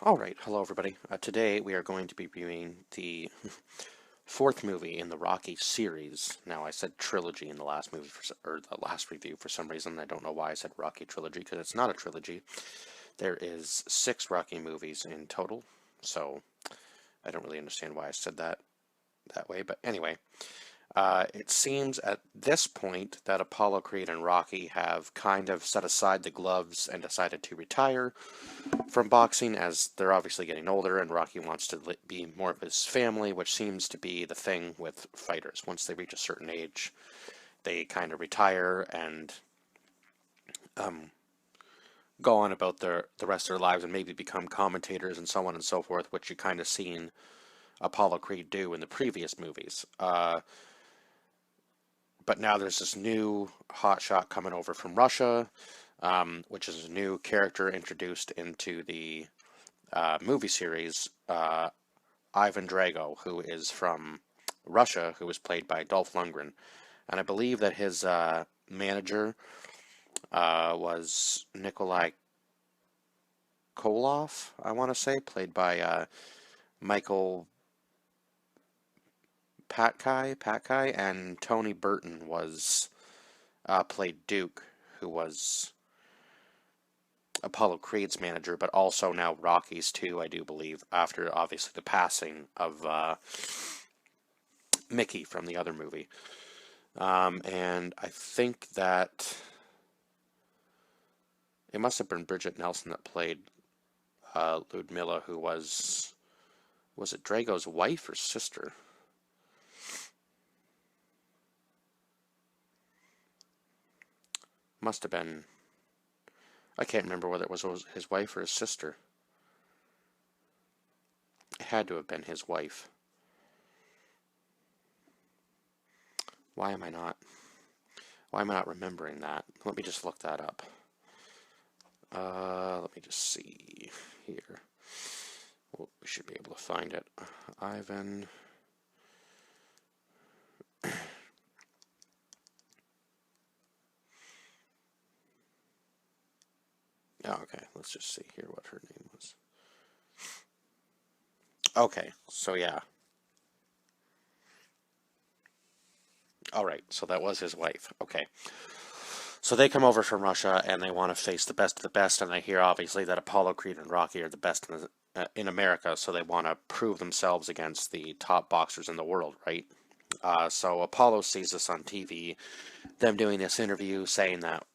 Alright, hello everybody. Today we are going to be reviewing the fourth movie in the Rocky series. Now I said trilogy in the last movie, or the last review for some reason. I don't know why I said Rocky trilogy, because it's not a trilogy. There is 6 Rocky movies in total, so I don't really understand why I said that way, but anyway. It seems at this point that Apollo Creed and Rocky have kind of set aside the gloves and decided to retire from boxing, as they're obviously getting older and Rocky wants to be more of his family, which seems to be the thing with fighters. Once they reach a certain age, they kind of retire and go on about the rest of their lives and maybe become commentators and so on and so forth, which you kind of seen Apollo Creed do in the previous movies. But now there's this new hotshot coming over from Russia, which is a new character introduced into the movie series, Ivan Drago, who is from Russia, who was played by Dolph Lundgren. And I believe that his manager was Nikolai Koloff, I want to say, played by Michael Patkai, and Tony Burton was played Duke, who was Apollo Creed's manager, but also now Rocky's too, I do believe, after obviously the passing of Mickey from the other movie. And I think that it must have been Bridget Nelson that played Ludmilla, who was it Drago's wife or sister? Must have been. I can't remember whether it was his wife or his sister. It had to have been his wife. Why am I not remembering that? Let me just look that up. Let me just see here. Well, we should be able to find it. Ivan. Oh, okay, let's just see here what her name was. Okay, so yeah. Alright, so that was his wife. Okay. So they come over from Russia and they want to face the best of the best, and they hear obviously that Apollo Creed and Rocky are the best in America, so they want to prove themselves against the top boxers in the world, right? So Apollo sees this on TV, them doing this interview saying that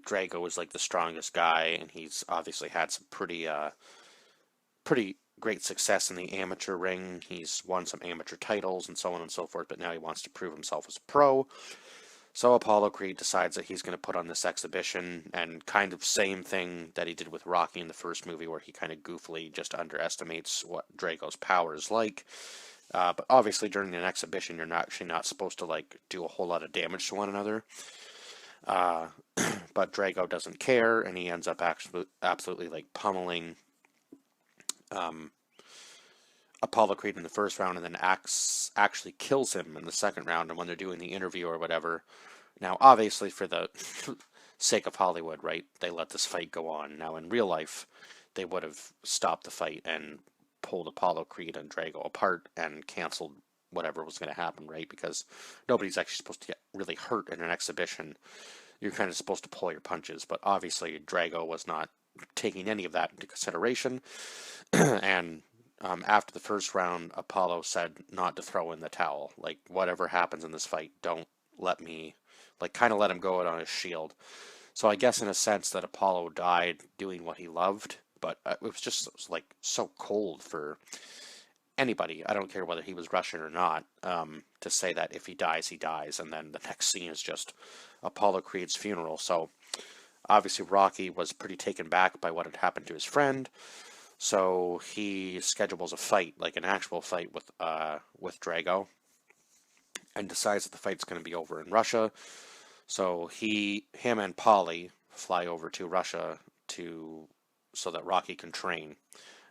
Drago is like the strongest guy, and he's obviously had some pretty great success in the amateur ring. He's won some amateur titles and so on and so forth, but now he wants to prove himself as a pro. So Apollo Creed decides that he's going to put on this exhibition, and kind of same thing that he did with Rocky in the first movie, where he kind of goofily just underestimates what Drago's power is like. But obviously during an exhibition, you're actually not supposed to like do a whole lot of damage to one another. But Drago doesn't care, and he ends up absolutely like pummeling Apollo Creed in the first round, and then actually kills him in the second round. And when they're doing the interview or whatever, now obviously for the sake of Hollywood, right, they let this fight go on. Now in real life, they would have stopped the fight and pulled Apollo Creed and Drago apart and canceled whatever was going to happen, right? Because nobody's actually supposed to get really hurt in an exhibition. You're kind of supposed to pull your punches, but obviously Drago was not taking any of that into consideration. And after the first round, Apollo said not to throw in the towel. Like, whatever happens in this fight, don't let me, like, kind of let him go out on his shield. So I guess in a sense that Apollo died doing what he loved, but it was just like so cold for anybody. I don't care whether he was Russian or not, to say that if he dies, he dies, and then the next scene is just Apollo Creed's funeral. So obviously Rocky was pretty taken back by what had happened to his friend. So he schedules a fight, like an actual fight with Drago, and decides that the fight's going to be over in Russia. So him and Polly fly over to Russia so that Rocky can train.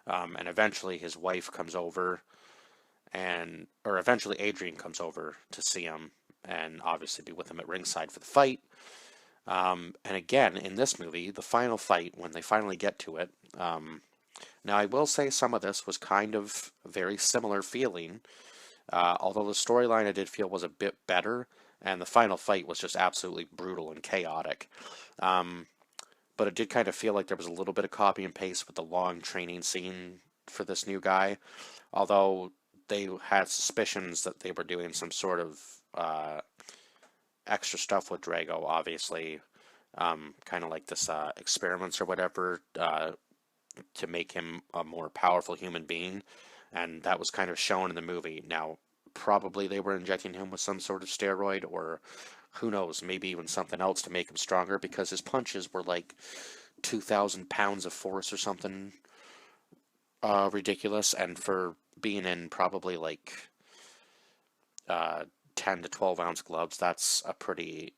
And eventually his wife comes over, or eventually Adrian comes over to see him and obviously be with him at ringside for the fight. And again, in this movie, the final fight, when they finally get to it, Now, I will say some of this was kind of a very similar feeling, although the storyline I did feel was a bit better, and the final fight was just absolutely brutal and chaotic. Um, but it did kind of feel like there was a little bit of copy and paste with the long training scene for this new guy, although they had suspicions that they were doing some sort of extra stuff with Drago, obviously, kind of like this experiments or whatever to make him a more powerful human being, and that was kind of shown in the movie. Now, probably they were injecting him with some sort of steroid, or who knows, maybe even something else to make him stronger, because his punches were like 2,000 pounds of force or something ridiculous, and for being in probably like uh, 10 to 12 ounce gloves, that's a pretty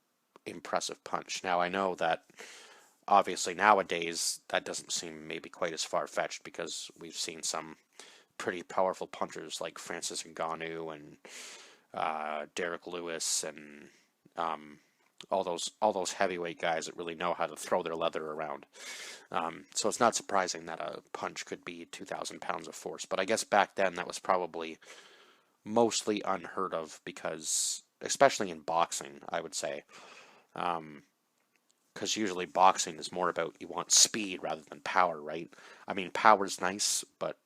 impressive punch. Now, I know that obviously nowadays that doesn't seem maybe quite as far fetched because we've seen some pretty powerful punchers like Francis Ngannou and Derek Lewis and um, all those heavyweight guys that really know how to throw their leather around. So it's not surprising that a punch could be 2,000 pounds of force. But I guess back then that was probably mostly unheard of because, especially in boxing, I would say, because usually boxing is more about you want speed rather than power, right? I mean, power's nice, but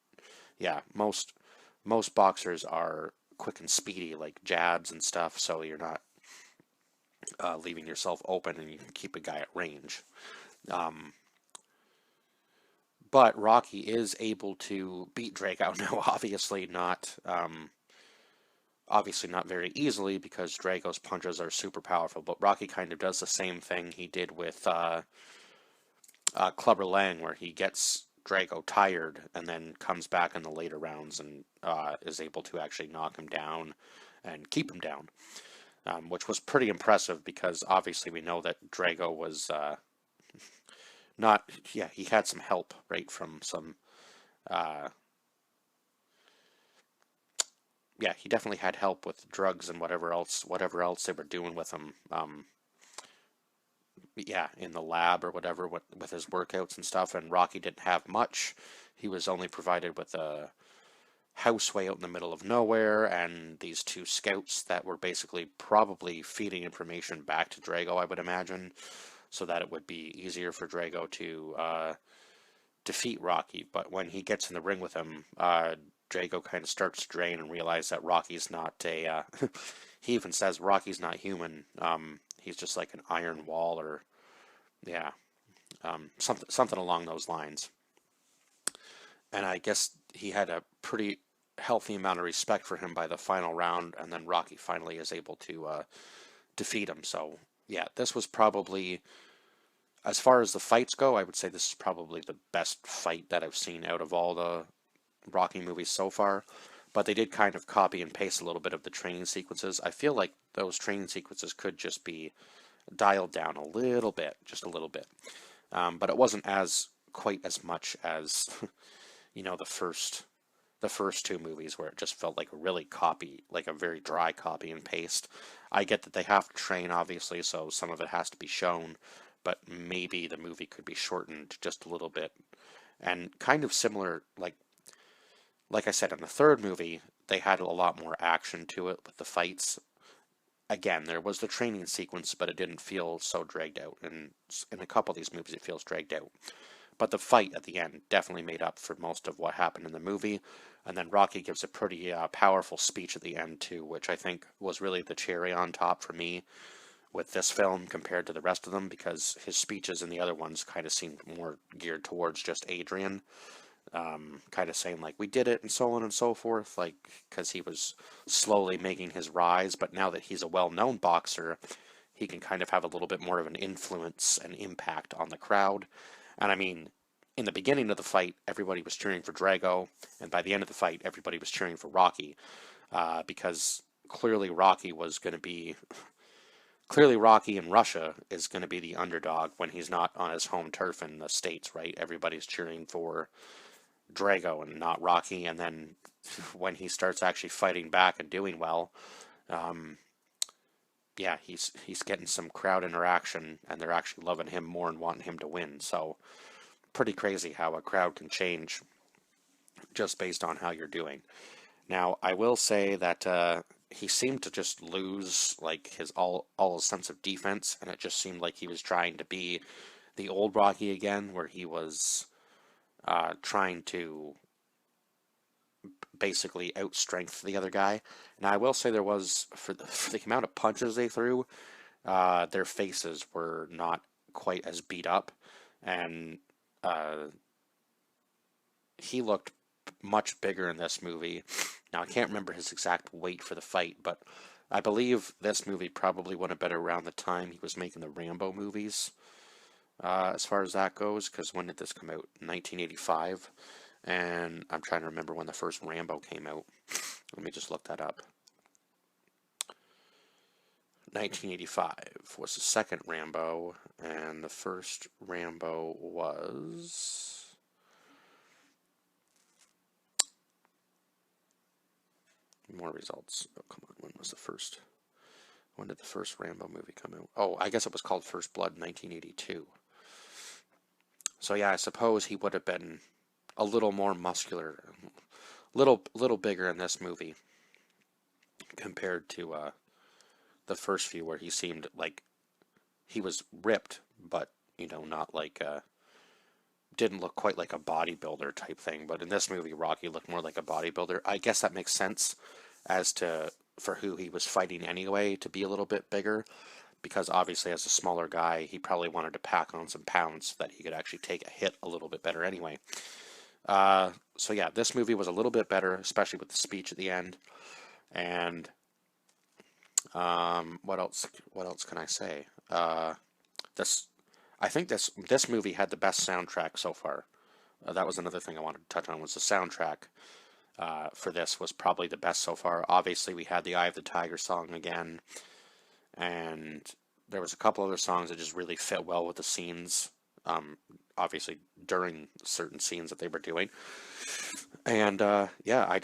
yeah, most boxers are quick and speedy, like jabs and stuff, so you're not leaving yourself open and you can keep a guy at range. Um, but Rocky is able to beat Drago now, obviously not very easily because Drago's punches are super powerful. But Rocky kind of does the same thing he did with Clubber Lang, where he gets Drago tired and then comes back in the later rounds and is able to actually knock him down and keep him down, which was pretty impressive because obviously we know that Drago was not, yeah, he had some help, right, from some, uh, yeah, he definitely had help with drugs and whatever else they were doing with him. Yeah, in the lab or whatever with his workouts and stuff. And Rocky didn't have much. He was only provided with a house way out in the middle of nowhere and these two scouts that were basically probably feeding information back to Drago, I would imagine, so that it would be easier for Drago to defeat Rocky. But when he gets in the ring with him, Drago kind of starts to drain and realize that Rocky's not a. He even says Rocky's not human. He's just like an iron wall, or yeah, something along those lines. And I guess he had a pretty healthy amount of respect for him by the final round, and then Rocky finally is able to defeat him. So yeah, this was probably, as far as the fights go, I would say this is probably the best fight that I've seen out of all the Rocky movies so far. But they did kind of copy and paste a little bit of the training sequences. I feel like those training sequences could just be dialed down a little bit, just a little bit. But it wasn't as quite as much as the first two movies where it just felt like a really copy, like a very dry copy and paste. I get that they have to train, obviously, so some of it has to be shown, but maybe the movie could be shortened just a little bit. And kind of similar, like I said, in the third movie, they had a lot more action to it with the fights. Again, there was the training sequence, but it didn't feel so dragged out. And in a couple of these movies, it feels dragged out. But the fight at the end definitely made up for most of what happened in the movie. And then Rocky gives a pretty powerful speech at the end, too, which I think was really the cherry on top for me with this film compared to the rest of them, because his speeches in the other ones kind of seemed more geared towards just Adrian, kind of saying, like, we did it and so on and so forth, like, because he was slowly making his rise. But now that he's a well known boxer, he can kind of have a little bit more of an influence and impact on the crowd. And I mean, in the beginning of the fight, everybody was cheering for Drago, and by the end of the fight, everybody was cheering for Rocky, because clearly Rocky was going to be. Clearly, Rocky in Russia is going to be the underdog when he's not on his home turf in the States, right? Everybody's cheering for Drago and not Rocky, and then when he starts actually fighting back and doing well, um, yeah, he's getting some crowd interaction, and they're actually loving him more and wanting him to win. So pretty crazy how a crowd can change just based on how you're doing. Now, I will say that he seemed to just lose like his all his sense of defense, and it just seemed like he was trying to be the old Rocky again, where he was trying to basically outstrength the other guy. Now, I will say there was for the amount of punches they threw, their faces were not quite as beat up, and uh, he looked much bigger in this movie. Now, I can't remember his exact weight for the fight, but I believe this movie probably would have been around the time he was making the Rambo movies, as far as that goes, because when did this come out? 1985. And I'm trying to remember when the first Rambo came out. Let me just look that up. 1985 was the second Rambo, and the first Rambo was... More results. Oh, come on. When was the first? When did the first Rambo movie come out? Oh, I guess it was called First Blood in 1982. So yeah, I suppose he would have been a little more muscular, little bigger in this movie compared to the first few, where he seemed like he was ripped, but not like didn't look quite like a bodybuilder type thing. But in this movie, Rocky looked more like a bodybuilder. I guess that makes sense as to for who he was fighting anyway, to be a little bit bigger, because obviously as a smaller guy, he probably wanted to pack on some pounds so that he could actually take a hit a little bit better anyway. So yeah, this movie was a little bit better, especially with the speech at the end. And what else? What else can I say? This, I think this movie had the best soundtrack so far. That was another thing I wanted to touch on, was the soundtrack. For this was probably the best so far. Obviously, we had the Eye of the Tiger song again, and there was a couple other songs that just really fit well with the scenes. Obviously, during certain scenes that they were doing, and yeah,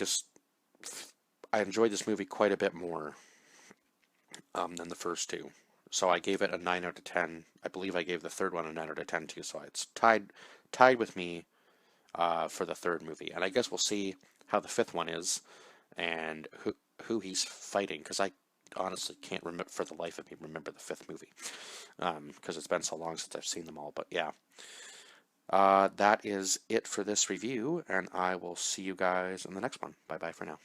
I enjoyed this movie quite a bit more than the first two. So I gave it a 9 out of 10. I believe I gave the third one a 9 out of 10 too. So it's tied with me for the third movie, and I guess we'll see how the fifth one is and who he's fighting, because I honestly can't remember for the life of me remember the fifth movie, because it's been so long since I've seen them all. But yeah, that is it for this review, and I will see you guys in the next one. Bye bye for now.